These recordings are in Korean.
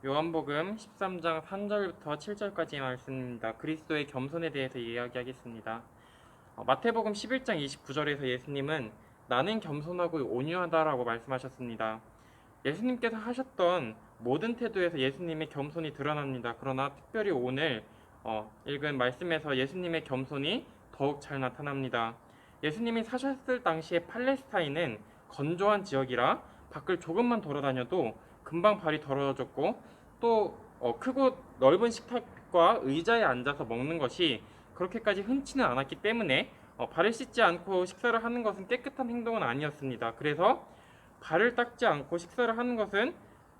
요한복음 13장 3절부터 7절까지의 말씀입니다. 그리스도의 겸손에 대해서 이야기하겠습니다. 마태복음 11장 29절에서 예수님은 나는 겸손하고 온유하다라고 말씀하셨습니다. 예수님께서 하셨던 모든 태도에서 예수님의 겸손이 드러납니다. 그러나 특별히 오늘 읽은 말씀에서 예수님의 겸손이 더욱 잘 나타납니다. 예수님이 사셨을 당시에 팔레스타인은 건조한 지역이라 밖을 조금만 돌아다녀도 금방 발이 더러워졌고 또 크고 넓은 식탁과 의자에 앉아서 먹는 것이 그렇게까지 흔치는 않았기 때문에 발을 씻지 않고 식사를 하는 것은 깨끗한 행동은 아니었습니다. 그래서 발을 닦지 않고 식사를 하는 것은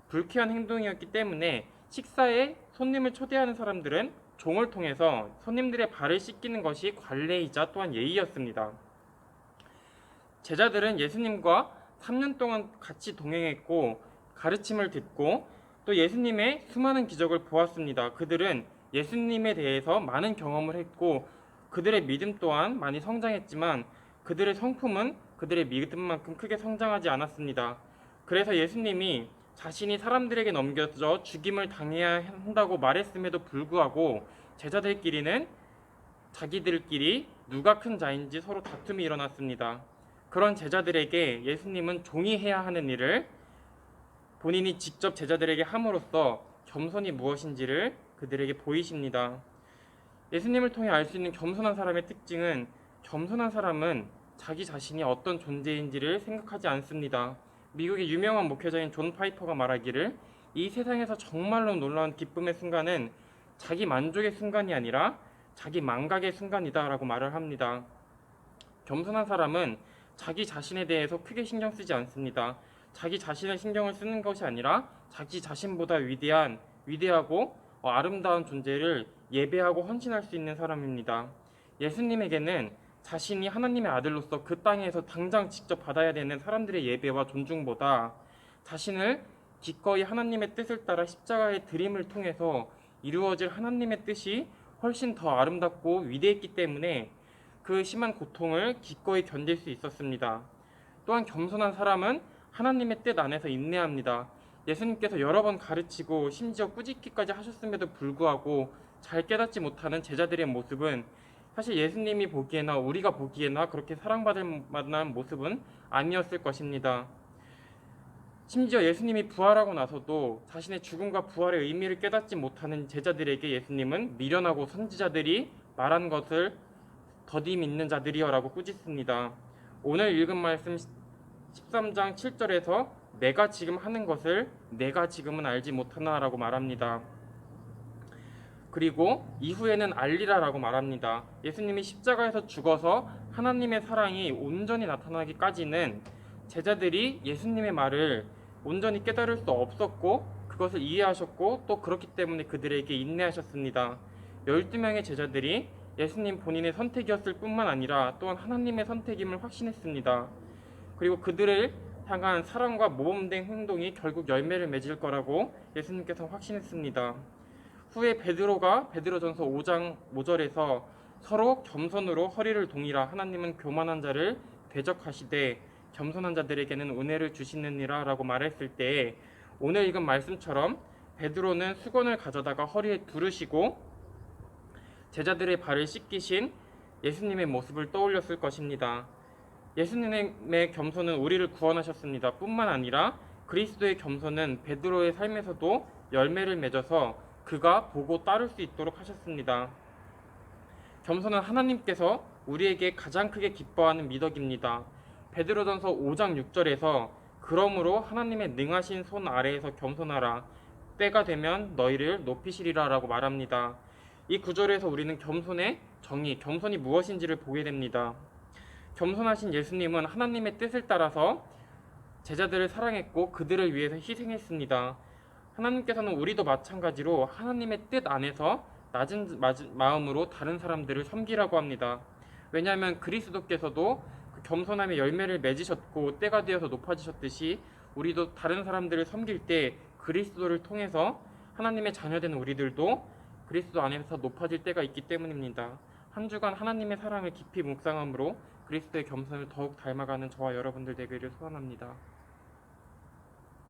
불쾌한 행동이었기 때문에 식사에 손님을 초대하는 사람들은 종을 통해서 손님들의 발을 씻기는 것이 관례이자 또한 예의였습니다. 제자들은 예수님과 3년 동안 같이 동행했고 가르침을 듣고 또 예수님의 수많은 기적을 보았습니다. 그들은 예수님에 대해서 많은 경험을 했고 그들의 믿음 또한 많이 성장했지만 그들의 성품은 그들의 믿음만큼 크게 성장하지 않았습니다. 그래서 예수님이 자신이 사람들에게 넘겨져 죽임을 당해야 한다고 말했음에도 불구하고 제자들끼리는 자기들끼리 누가 큰 자인지 서로 다툼이 일어났습니다. 그런 제자들에게 예수님은 종이 해야 하는 일을 본인이 직접 제자들에게 함으로써 겸손이 무엇인지를 그들에게 보이십니다. 예수님을 통해 알 수 있는 겸손한 사람의 특징은 겸손한 사람은 자기 자신이 어떤 존재인지를 생각하지 않습니다. 미국의 유명한 목회자인 존 파이퍼가 말하기를 이 세상에서 정말로 놀라운 기쁨의 순간은 자기 만족의 순간이 아니라 자기 망각의 순간이다 라고 말을 합니다. 겸손한 사람은 자기 자신에 대해서 크게 신경 쓰지 않습니다. 자기 자신을 신경을 쓰는 것이 아니라 자기 자신보다 위대하고 아름다운 존재를 예배하고 헌신할 수 있는 사람입니다. 예수님에게는 자신이 하나님의 아들로서 그 땅에서 당장 직접 받아야 되는 사람들의 예배와 존중보다 자신을 기꺼이 하나님의 뜻을 따라 십자가의 드림을 통해서 이루어질 하나님의 뜻이 훨씬 더 아름답고 위대했기 때문에 그 심한 고통을 기꺼이 견딜 수 있었습니다. 또한 겸손한 사람은 하나님의 뜻 안에서 인내합니다. 예수님께서 여러 번 가르치고 심지어 꾸짖기까지 하셨음에도 불구하고 잘 깨닫지 못하는 제자들의 모습은 사실 예수님이 보기에나 우리가 보기에나 그렇게 사랑받을 만한 모습은 아니었을 것입니다. 심지어 예수님이 부활하고 나서도 자신의 죽음과 부활의 의미를 깨닫지 못하는 제자들에게 예수님은 미련하고 선지자들이 말한 것을 더디 믿는 자들이여 라고 꾸짖습니다. 오늘 읽은 말씀 13장 7절에서 내가 지금 하는 것을 내가 지금은 알지 못하나 라고 말합니다. 그리고 이후에는 알리라 라고 말합니다. 예수님이 십자가에서 죽어서 하나님의 사랑이 온전히 나타나기까지는 제자들이 예수님의 말을 온전히 깨달을 수 없었고 그것을 이해하셨고 또 그렇기 때문에 그들에게 인내하셨습니다. 12명의 제자들이 예수님 본인의 선택이었을 뿐만 아니라 또한 하나님의 선택임을 확신했습니다. 그리고 그들을 향한 사랑과 모범된 행동이 결국 열매를 맺을 거라고 예수님께서 확신했습니다. 후에 베드로가 베드로전서 5장 5절에서 서로 겸손으로 허리를 동이라 하나님은 교만한 자를 대적하시되 겸손한 자들에게는 은혜를 주시느니라 라고 말했을 때 오늘 읽은 말씀처럼 베드로는 수건을 가져다가 허리에 두르시고 제자들의 발을 씻기신 예수님의 모습을 떠올렸을 것입니다. 예수님의 겸손은 우리를 구원하셨습니다. 뿐만 아니라 그리스도의 겸손은 베드로의 삶에서도 열매를 맺어서 그가 보고 따를 수 있도록 하셨습니다. 겸손은 하나님께서 우리에게 가장 크게 기뻐하는 미덕입니다. 베드로전서 5장 6절에서 그러므로 하나님의 능하신 손 아래에서 겸손하라. 때가 되면 너희를 높이시리라 라고 말합니다. 이 구절에서 우리는 겸손의 정의, 겸손이 무엇인지를 보게 됩니다. 겸손하신 예수님은 하나님의 뜻을 따라서 제자들을 사랑했고 그들을 위해서 희생했습니다. 하나님께서는 우리도 마찬가지로 하나님의 뜻 안에서 낮은 마음으로 다른 사람들을 섬기라고 합니다. 왜냐하면 그리스도께서도 그 겸손함의 열매를 맺으셨고 때가 되어서 높아지셨듯이 우리도 다른 사람들을 섬길 때 그리스도를 통해서 하나님의 자녀된 우리들도 그리스도 안에서 높아질 때가 있기 때문입니다. 한 주간 하나님의 사랑을 깊이 묵상함으로 그리스도의 겸손을 더욱 닮아가는 저와 여러분들 되기를 소원합니다.